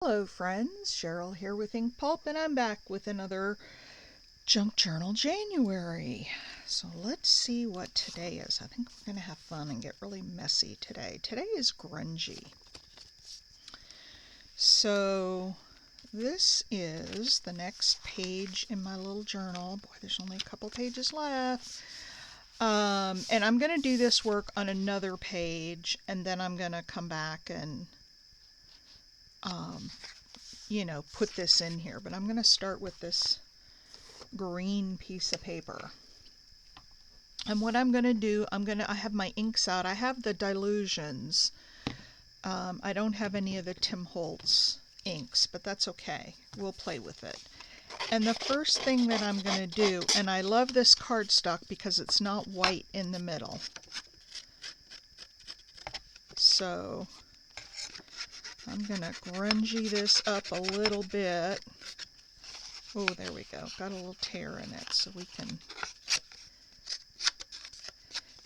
Hello friends, Cheryl here with Pulp, and I'm back with another Junk Journal January. So let's see what today is. I think we're going to have fun and get really messy today. Today is Grungy. So this is the next page in my little journal. Boy, there's only a couple pages left. And I'm going to do this work on another page, and then I'm going to come back and put this in here, but I'm going to start with this green piece of paper. And what I'm going to do, I have my inks out. I have the Dilutions. I don't have any of the Tim Holtz inks, but that's okay. We'll play with it. And the first thing that I'm going to do, and I love this cardstock because it's not white in the middle. So I'm going to grungy this up a little bit. Oh, there we go. Got a little tear in it, so we can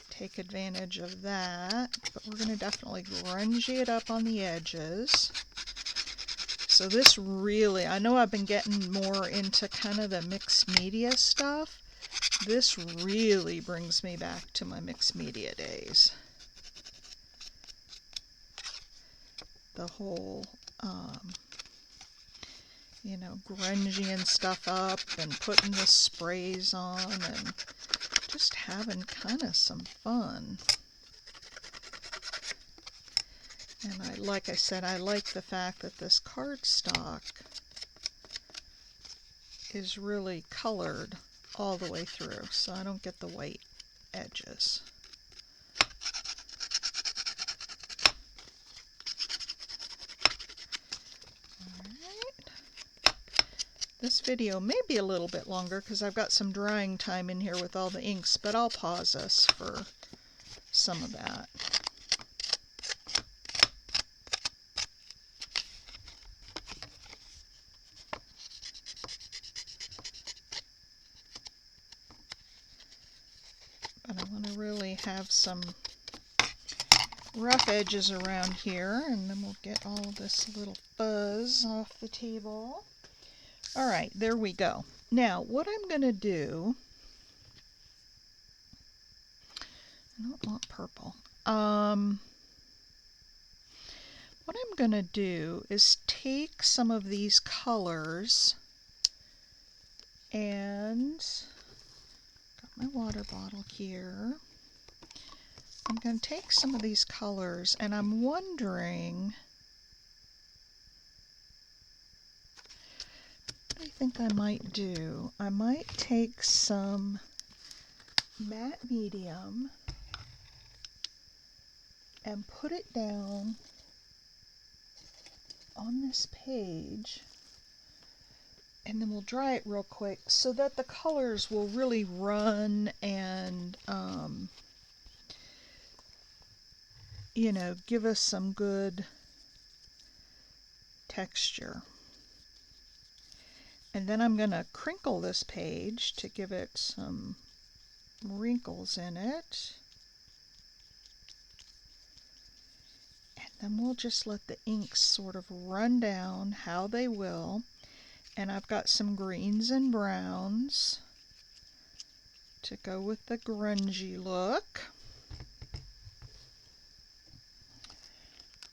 take advantage of that. But we're going to definitely grungy it up on the edges. So this really, I know I've been getting more into kind of the mixed media stuff. This really brings me back to my mixed media days. The whole grungying stuff up and putting the sprays on and just having kind of some fun. And like I said, I like the fact that this cardstock is really colored all the way through, so I don't get the white edges. This video may be a little bit longer because I've got some drying time in here with all the inks, but I'll pause us for some of that. But I want to really have some rough edges around here, and then we'll get all of this little fuzz off the table. All right, there we go. Now, what I'm going to do, I don't want purple. What I'm going to do is take some of these colors and, got my water bottle here. I'm going to take some of these colors, and I'm wondering, what I think I might do. I might take some matte medium and put it down on this page, and then we'll dry it real quick so that the colors will really run and give us some good texture. And then I'm going to crinkle this page to give it some wrinkles in it. And then we'll just let the inks sort of run down how they will. And I've got some greens and browns to go with the grungy look.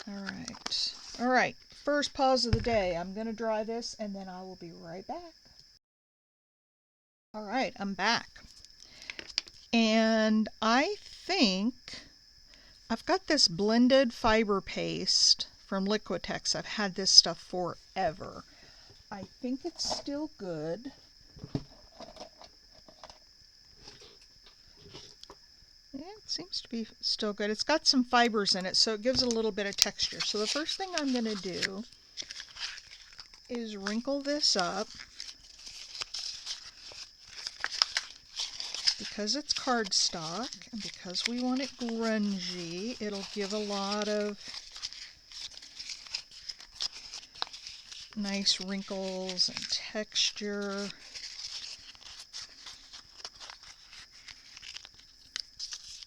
All right. First pause of the day. I'm going to dry this, and then I will be right back. All right, I'm back. And I think I've got this blended fiber paste from Liquitex. I've had this stuff forever. I think it's still good. Yeah, it seems to be still good. It's got some fibers in it, so it gives it a little bit of texture. So the first thing I'm going to do is wrinkle this up. Because it's cardstock, and because we want it grungy, it'll give a lot of nice wrinkles and texture.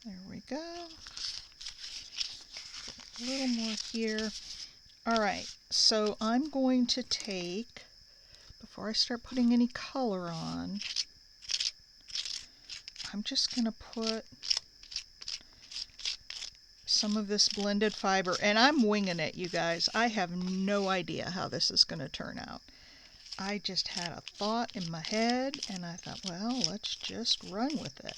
There we go. A little more here. All right, So I'm going to take, before I start putting any color on, I'm just going to put some of this blended fiber, and I'm winging it, you guys. I have no idea how this is going to turn out. I just had a thought in my head, and I thought, well, let's just run with it.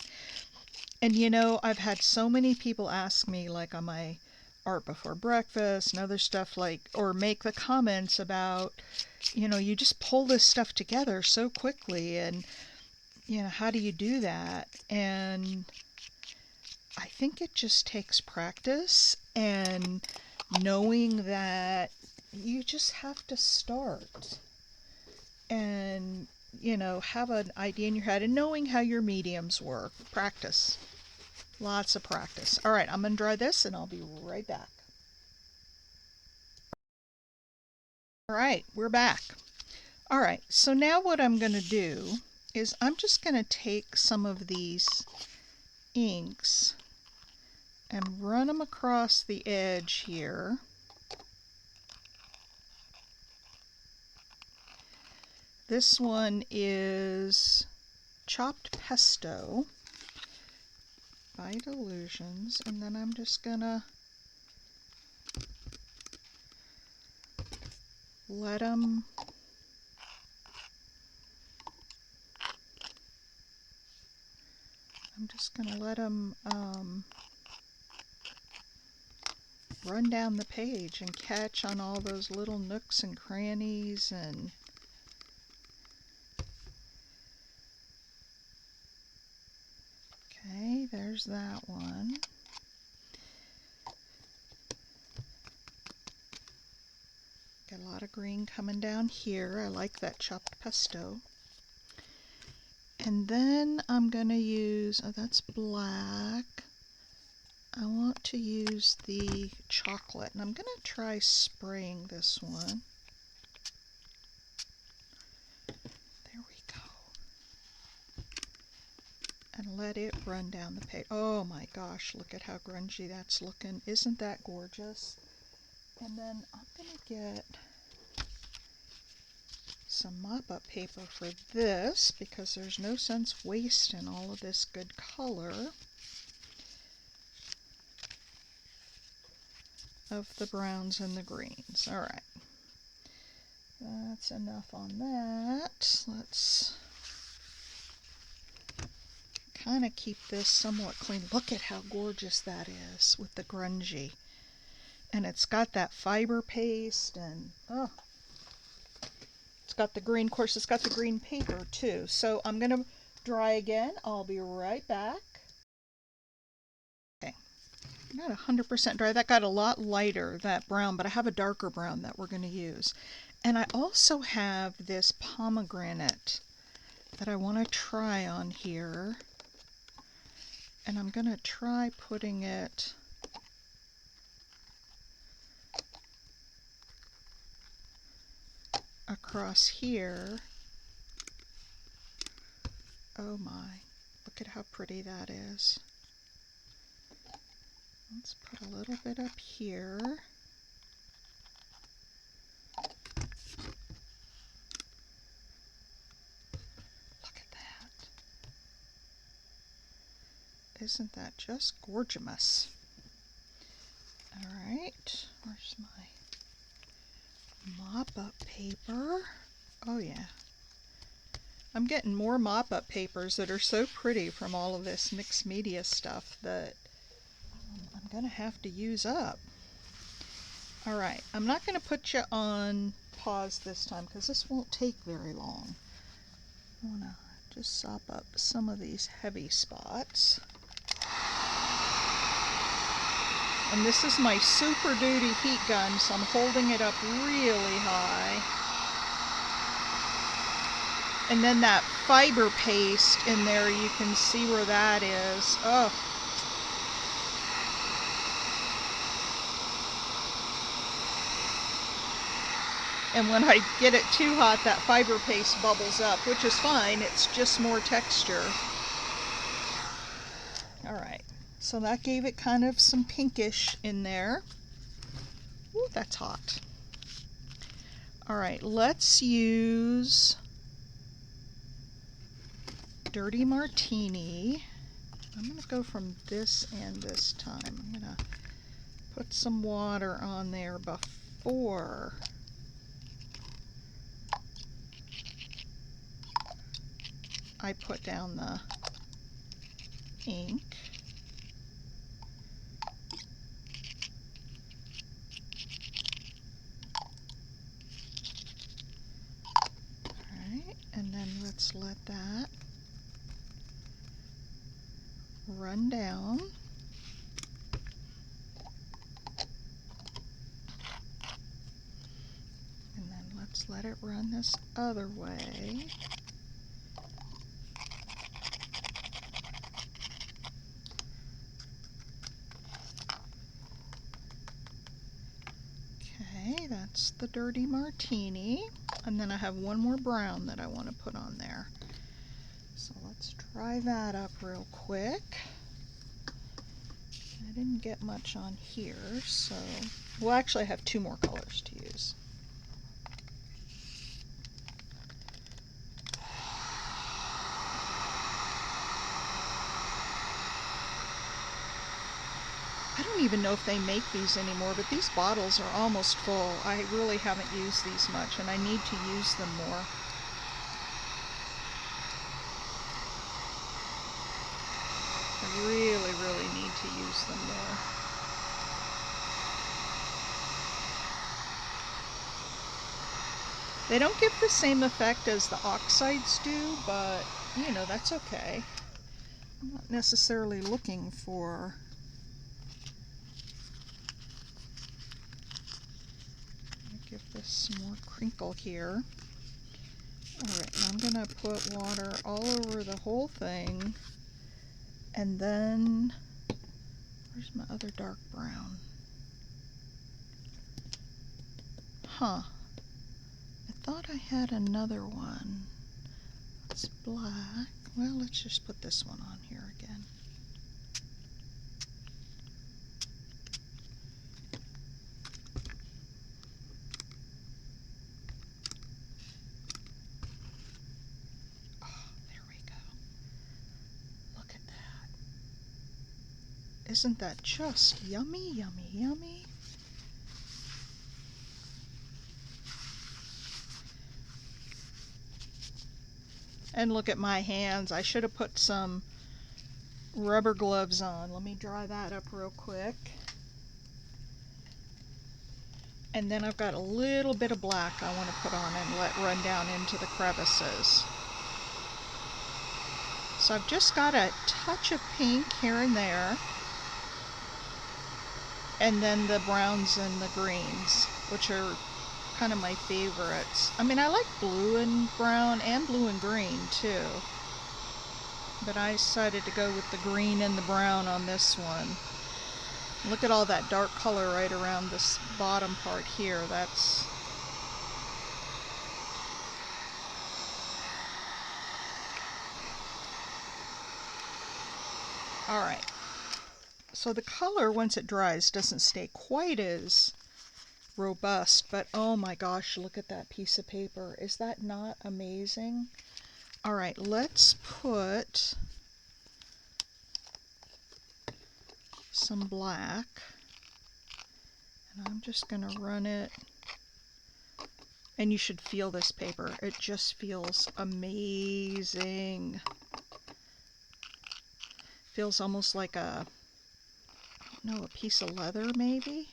And you know, I've had so many people ask me, like on my art before breakfast and other stuff, like, or make the comments about, you know, you just pull this stuff together so quickly, and you know, how do you do that? And I think it just takes practice and knowing that you just have to start and, you know, have an idea in your head and knowing how your mediums work. Practice. Lots of practice. All right, I'm going to dry this and I'll be right back. All right, we're back. All right, so now what I'm going to do is I'm just going to take some of these inks and run them across the edge here. This one is chopped pesto by Delusions, and then I'm just gonna let them run down the page and catch on all those little nooks and crannies. And okay, there's that one. Got a lot of green coming down here. I like that chopped pesto. And then I'm gonna use, oh, that's black. I want to use the chocolate, and I'm gonna try spraying this one. There we go. And let it run down the page. Oh my gosh, look at how grungy that's looking. Isn't that gorgeous? And then I'm gonna get some mop-up paper for this, because there's no sense wasting all of this good color of the browns and the greens. All right, that's enough on that. Let's kind of keep this somewhat clean. Look at how gorgeous that is with the grungy. And it's got that fiber paste, and oh, it's got the green, of course it's got the green paper too. So I'm gonna dry again. I'll be right back. Okay, not 100% dry. That got a lot lighter, that brown, but I have a darker brown that we're gonna use. And I also have this pomegranate that I want to try on here. And I'm gonna try putting it across here. Oh my, look at how pretty that is. Let's put a little bit up here. Look at that. Isn't that just gorgeous? All right, where's my mop-up paper? Oh yeah. I'm getting more mop-up papers that are so pretty from all of this mixed media stuff that I'm gonna have to use up. All right, I'm not gonna put you on pause this time because this won't take very long. I wanna just sop up some of these heavy spots. And this is my Super Duty heat gun, so I'm holding it up really high. And then that fiber paste in there, you can see where that is. Oh. And when I get it too hot, that fiber paste bubbles up, which is fine. It's just more texture. All right, so that gave it kind of some pinkish in there. Ooh, that's hot. Alright, let's use Dirty Martini. I'm going to go from this end this time. I'm going to put some water on there before I put down the ink. Alright, and then let's let that run down. And then let's let it run this other way. Okay, that's the Dirty Martini. And then I have one more brown that I want to put on there. So let's dry that up real quick. I didn't get much on here, so we'll actually have two more colors to use. I don't even know if they make these anymore, but these bottles are almost full. I really haven't used these much, and I need to use them more. I really need to use them more. They don't give the same effect as the oxides do, but, you know, that's okay. I'm not necessarily looking for... Give this some more crinkle here. Alright, I'm going to put water all over the whole thing. And then, where's my other dark brown? Huh. I thought I had another one. It's black. Well, let's just put this one on here again. Isn't that just yummy, yummy, yummy? And look at my hands. I should have put some rubber gloves on. Let me dry that up real quick. And then I've got a little bit of black I want to put on and let run down into the crevices. So I've just got a touch of pink here and there. And then the browns and the greens, which are kind of my favorites. I mean, I like blue and brown and blue and green too. But I decided to go with the green and the brown on this one. Look at all that dark color right around this bottom part here. That's... Alright. So the color, once it dries, doesn't stay quite as robust, but oh my gosh, look at that piece of paper. Is that not amazing? Alright, let's put some black, and I'm just going to run it, and you should feel this paper. It just feels amazing. Feels almost like a, I don't know, a piece of leather maybe?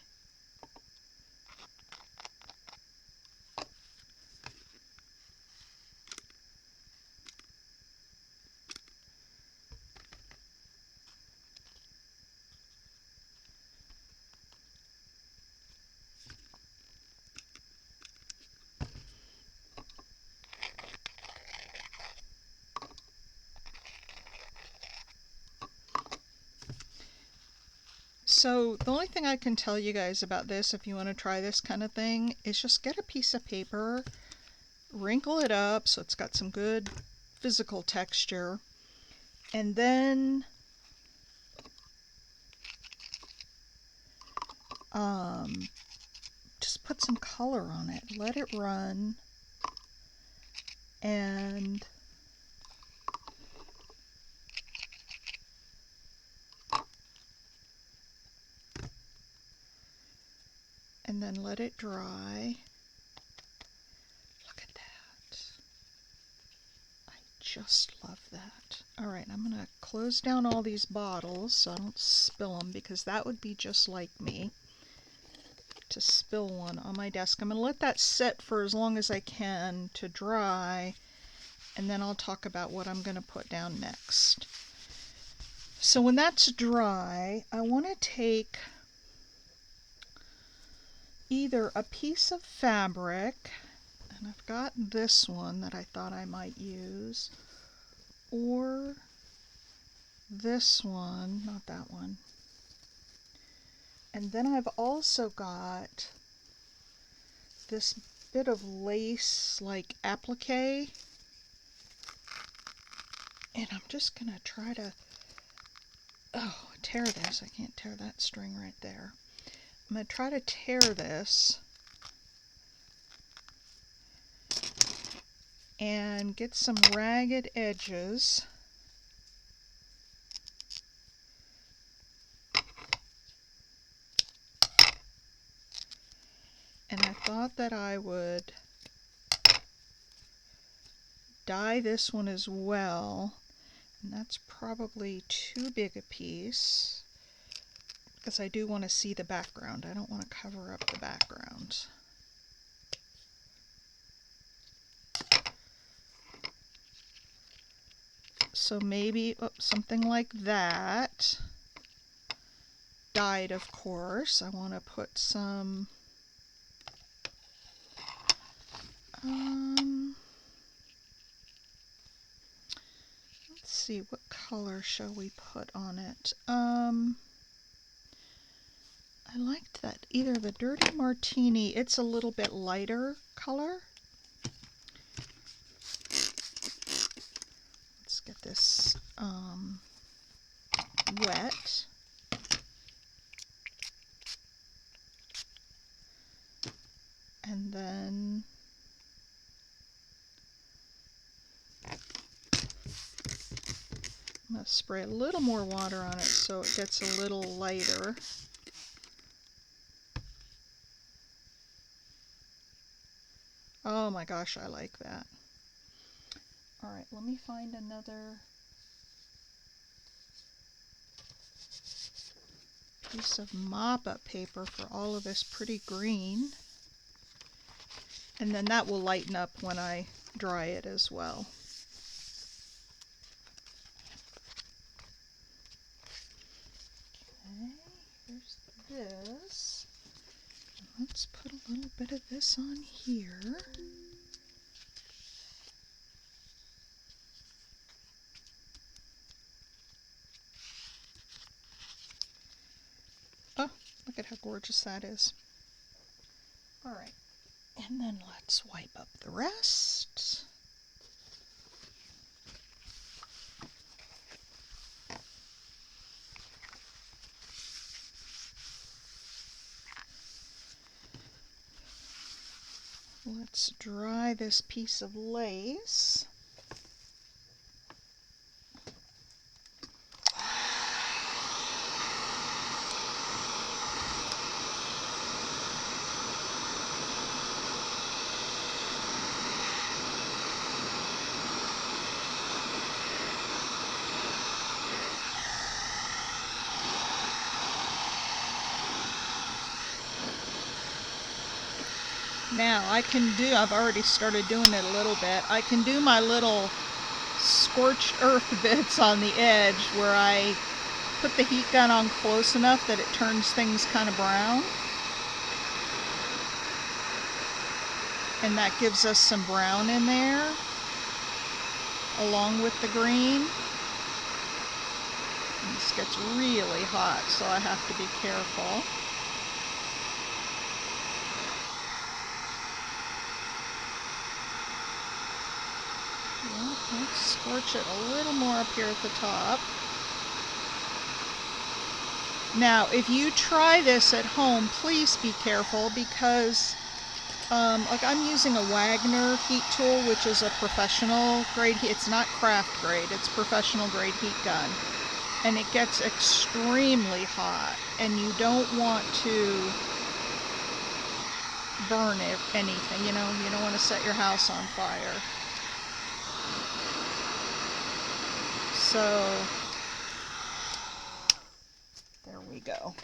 So the only thing I can tell you guys about this, if you want to try this kind of thing, is just get a piece of paper, wrinkle it up so it's got some good physical texture, and then just put some color on it. Let it run. And then let it dry. Look at that. I just love that. All right, I'm going to close down all these bottles so I don't spill them, because that would be just like me to spill one on my desk. I'm going to let that sit for as long as I can to dry, and then I'll talk about what I'm going to put down next. So when that's dry, I want to take either a piece of fabric, and I've got this one that I thought I might use, or this one, not that one. And then I've also got this bit of lace like applique, and I'm just gonna try to tear this. I can't tear that string right there. I'm going to try to tear this and get some ragged edges. And I thought that I would dye this one as well. And that's probably too big a piece, because I do want to see the background. I don't want to cover up the background. So maybe something like that. Dyed, of course. I want to put some let's see, what color shall we put on it? I liked that, either the Dirty Martini, it's a little bit lighter color. Let's get this wet. And then I'm going to spray a little more water on it so it gets a little lighter. Oh my gosh, I like that. All right, let me find another piece of mop-up paper for all of this pretty green. And then that will lighten up when I dry it as well. Okay, here's this. Let's put a little bit of this on here. Oh, look at how gorgeous that is. All right, and then let's wipe up the rest. Let's dry this piece of lace. Now I've already started doing it a little bit. I can do my little scorched earth bits on the edge where I put the heat gun on close enough that it turns things kind of brown. And that gives us some brown in there along with the green. And this gets really hot, so I have to be careful. Let's scorch it a little more up here at the top. Now, if you try this at home, please be careful because like I'm using a Wagner heat tool, which is a professional grade heat. It's not craft grade, it's professional grade heat gun. And it gets extremely hot, and you don't want to burn anything, you know, you don't want to set your house on fire. So, there we go.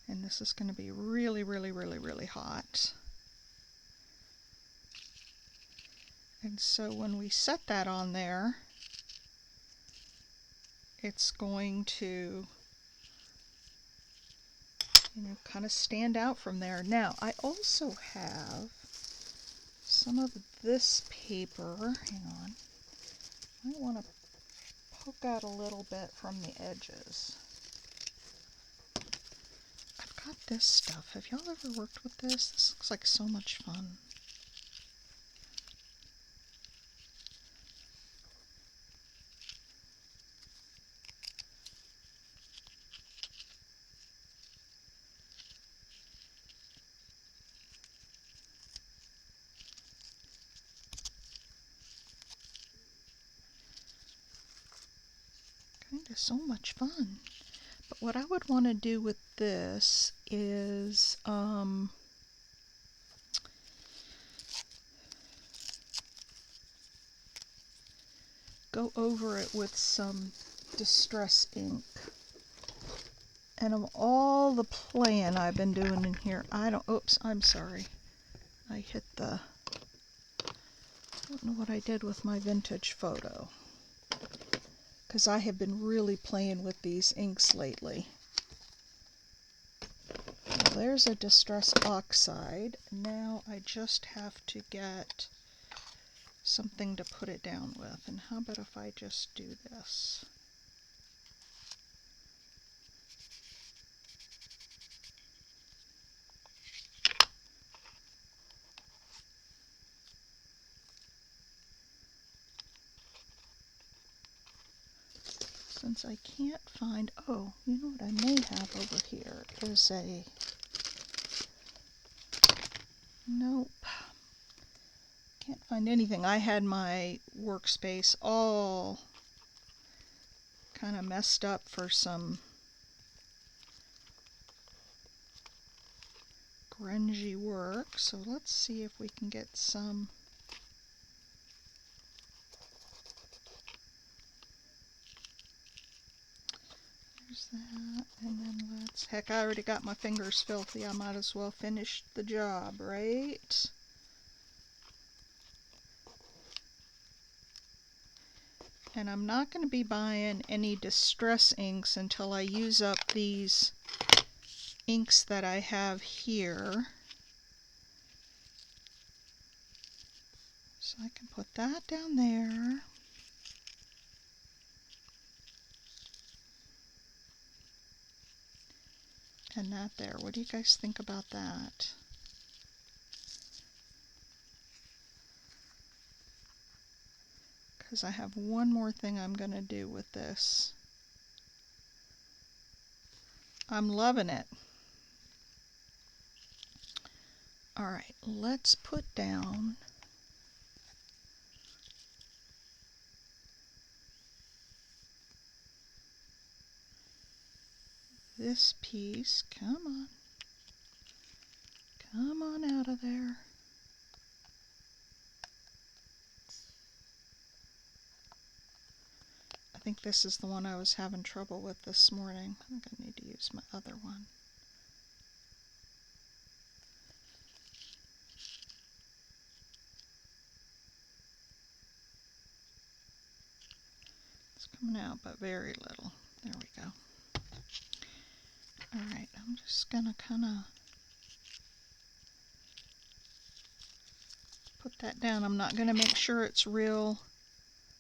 And this is going to be really, really, really, really hot. And so when we set that on there, it's going to, you know, kind of stand out from there. Now, I also have some of this paper. Hang on. I want to poke out a little bit from the edges. I've got this stuff. Have y'all ever worked with this? This looks like so much fun. Kind of so much fun. But what I would want to do with this is go over it with some distress ink. And of all the playing I've been doing in here, oops, I'm sorry. I hit I don't know what I did with my vintage photo. Because I have been really playing with these inks lately. Well, there's a Distress Oxide. Now I just have to get something to put it down with. And how about if I just do this? Since I can't find, oh, you know what I may have over here is a, nope, can't find anything. I had my workspace all kind of messed up for some grungy work, so let's see if we can get some. There's that, and then heck, I already got my fingers filthy. I might as well finish the job, right? And I'm not going to be buying any distress inks until I use up these inks that I have here. So I can put that down there. And that there. What do you guys think about that? Because I have one more thing I'm going to do with this. I'm loving it. Alright, let's put down this piece. Come on. Come on out of there. I think this is the one I was having trouble with this morning. I think I need to use my other one. It's coming out, but very little. There we go. Alright, I'm just going to kind of put that down. I'm not going to make sure it's real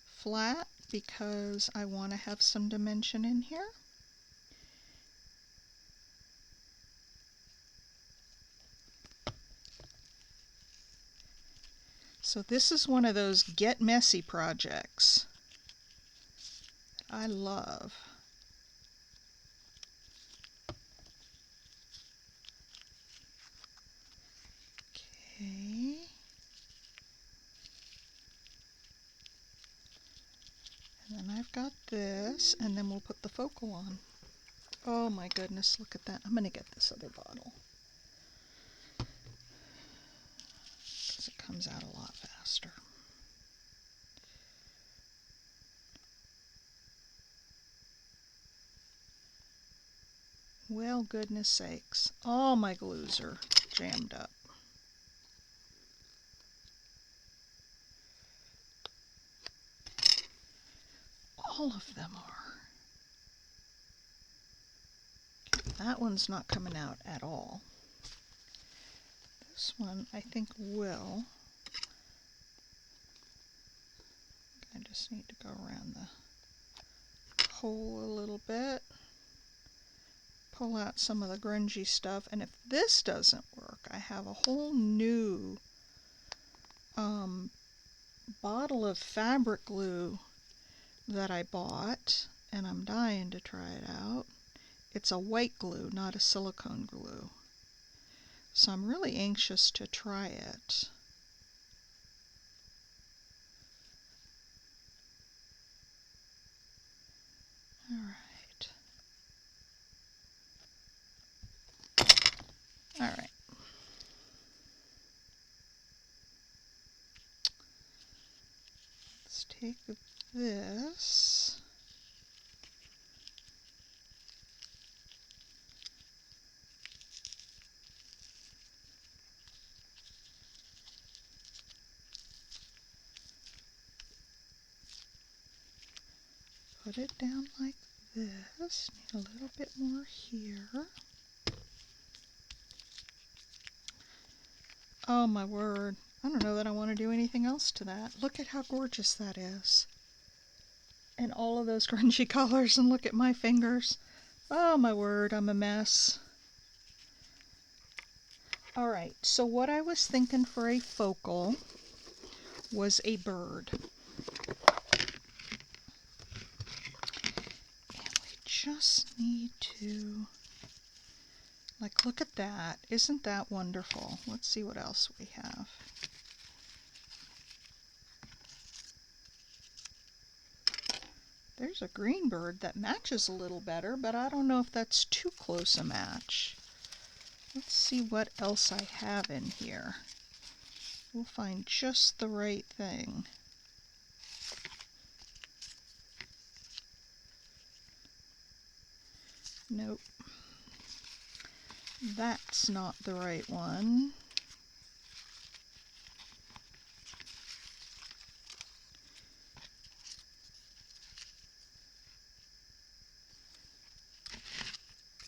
flat because I want to have some dimension in here. So this is one of those get messy projects that I love. Okay. And then I've got this, and then we'll put the focal on. Oh my goodness, look at that. I'm going to get this other bottle, because it comes out a lot faster. Well, goodness sakes. All my glues are jammed up. All of them are. Okay, that one's not coming out at all. This one I think will. I just need to go around the hole a little bit. Pull out some of the grungy stuff, and if this doesn't work, I have a whole new bottle of fabric glue that I bought, and I'm dying to try it out. It's a white glue, not a silicone glue, so I'm really anxious to try it. All right. All right. Let's take this. Put it down like this. Need a little bit more here. Oh my word. I don't know that I want to do anything else to that. Look at how gorgeous that is. And all of those grungy colors, and look at my fingers. Oh my word, I'm a mess. Alright, so what I was thinking for a focal was a bird. And we just need to, like, look at that. Isn't that wonderful? Let's see what else we have. There's a green bird that matches a little better, but I don't know if that's too close a match. Let's see what else I have in here. We'll find just the right thing. Nope. That's not the right one.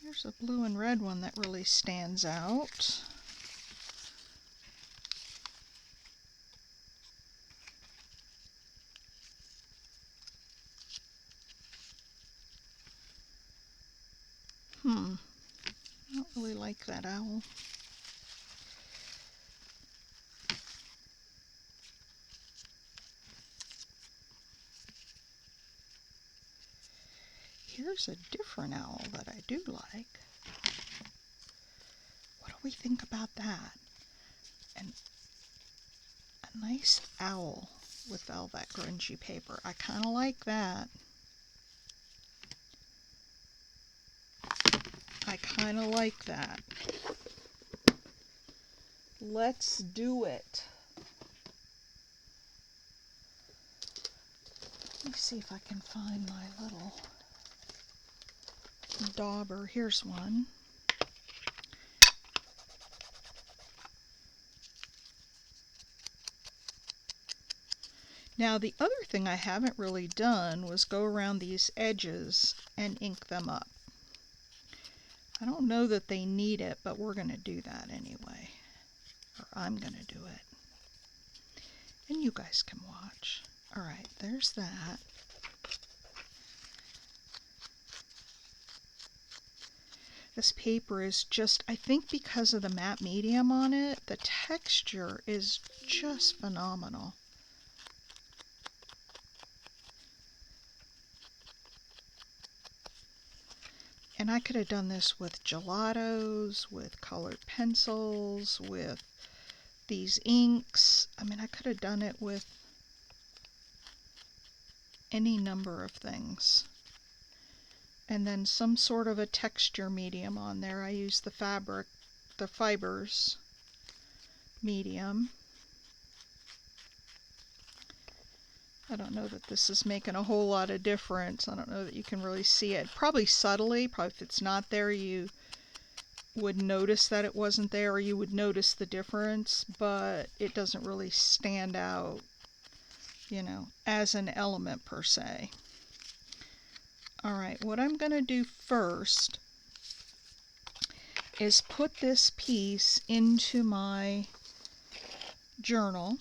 There's a blue and red one that really stands out. I don't really like that owl. Here's a different owl that I do like. What do we think about that? And a nice owl with velvet grungy paper. I kind of like that. I kind of like that. Let's do it. Let me see if I can find my little dauber. Here's one. Now the other thing I haven't really done was go around these edges and ink them up. I don't know that they need it, but we're going to do that anyway. Or I'm going to do it. And you guys can watch. Alright, there's that. This paper is just, I think because of the matte medium on it, the texture is just phenomenal. And I could have done this with gelatos, with colored pencils, with these inks. I mean, I could have done it with any number of things. And then some sort of a texture medium on there. I use the fibers medium. I don't know that this is making a whole lot of difference. I don't know that you can really see it. Probably subtly, probably if it's not there, you would notice that it wasn't there, or you would notice the difference, but it doesn't really stand out, you know, as an element per se. Alright, what I'm going to do first is put this piece into my journal.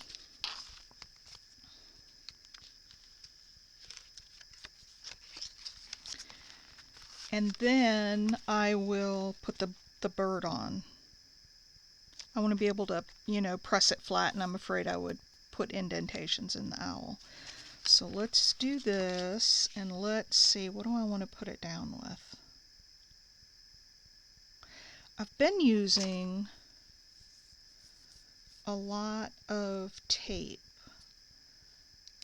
And then I will put the bird on. I want to be able to, you know, press it flat, and I'm afraid I would put indentations in the owl. So let's do this, and let's see, what do I want to put it down with? I've been using a lot of tape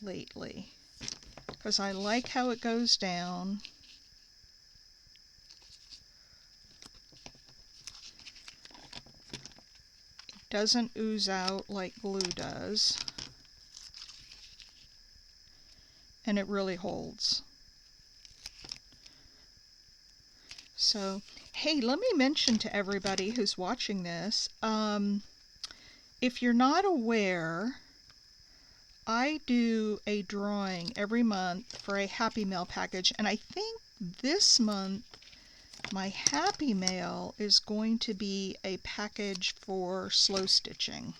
lately because I like how it goes down. Doesn't ooze out like glue does, and it really holds. So, hey, let me mention to everybody who's watching this, if you're not aware, I do a drawing every month for a Happy Mail package, and I think this month my Happy Mail is going to be a package for slow stitching.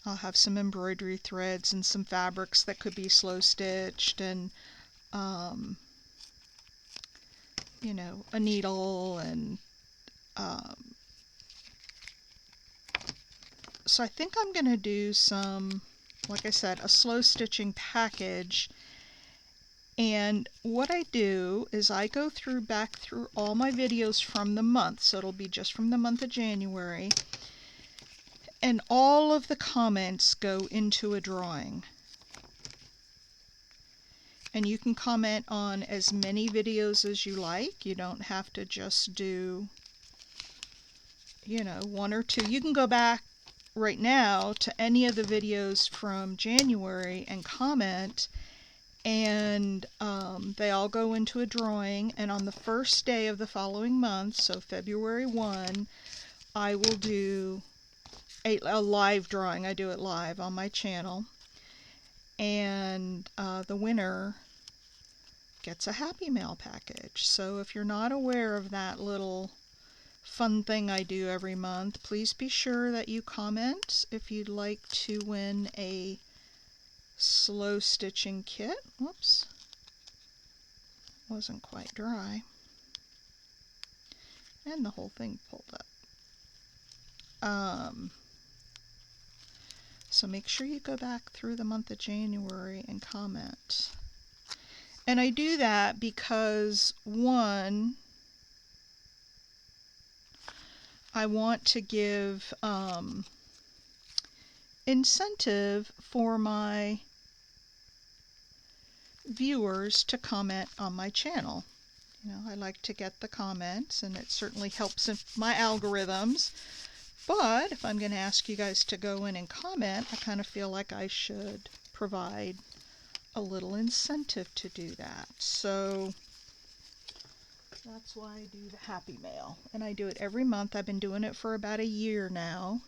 I'll have some embroidery threads and some fabrics that could be slow stitched, and you know, a needle, and so I think I'm going to do some, like I said, a slow stitching package. And what I do is I go back through all my videos from the month, so it'll be just from the month of January, and all of the comments go into a drawing. And you can comment on as many videos as you like. You don't have to just do, you know, one or two. You can go back right now to any of the videos from January and comment, and they all go into a drawing, and on the first day of the following month, so February 1, I will do a live drawing. I do it live on my channel, and the winner gets a Happy Mail package. So if you're not aware of that little fun thing I do every month, please be sure that you comment if you'd like to win a slow stitching kit. Whoops, wasn't quite dry, and the whole thing pulled up. So make sure you go back through the month of January and comment. And I do that because, one, I want to give incentive for my viewers to comment on my channel. You know, I like to get the comments, and it certainly helps in my algorithms. But if I'm going to ask you guys to go in and comment, I kind of feel like I should provide a little incentive to do that. So that's why I do the Happy Mail, and I do it every month. I've been doing it for about a year now,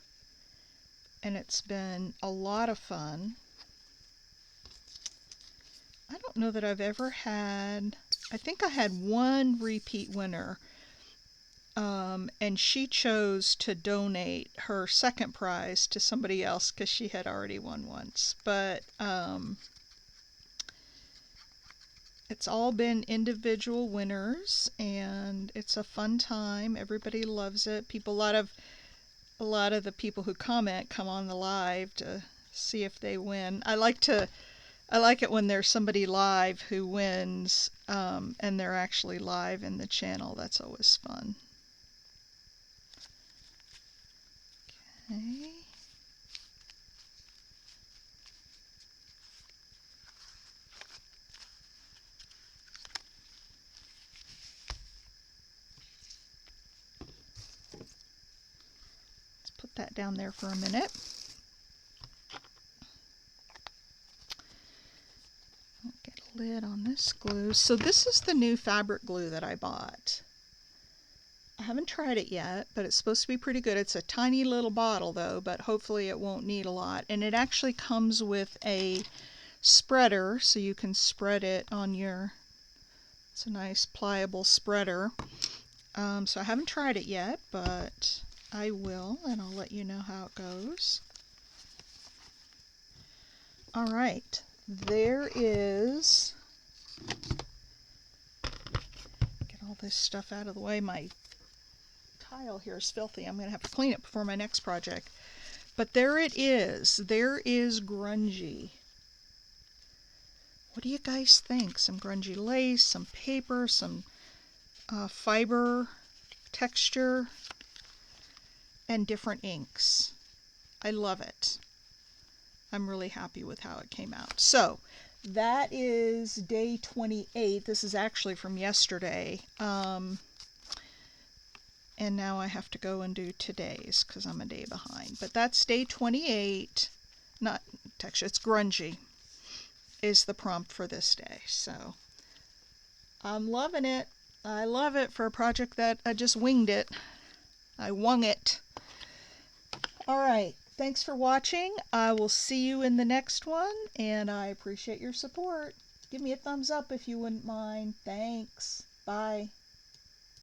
and it's been a lot of fun. I don't know that I've ever had, I think I had one repeat winner, and she chose to donate her second prize to somebody else because she had already won once. But it's all been individual winners, and it's a fun time. Everybody loves it. People, a lot of the people who comment come on the live to see if they win. I like it when there's somebody live who wins, and they're actually live in the channel. That's always fun. Okay. that down there for a minute. I'll get a lid on this glue. So this is the new fabric glue that I bought. I haven't tried it yet, but it's supposed to be pretty good. It's a tiny little bottle though, but hopefully it won't need a lot. And it actually comes with a spreader, so you can spread it on your, it's a nice pliable spreader. So I haven't tried it yet, but I will, and I'll let you know how it goes. All right, there is, get all this stuff out of the way. My tile here is filthy. I'm going to have to clean it before my next project. But there it is. There is Grungy. What do you guys think? Some grungy lace, some paper, some fiber texture, and different inks. I love it. I'm really happy with how it came out. So that is day 28. This is actually from yesterday. And now I have to go and do today's because I'm a day behind. But that's day 28. Not texture, it's Grungy is the prompt for this day. So I'm loving it. I love it for a project that I just winged it. I wung it. All right. Thanks for watching. I will see you in the next one, and I appreciate your support. Give me a thumbs up if you wouldn't mind. Thanks. Bye.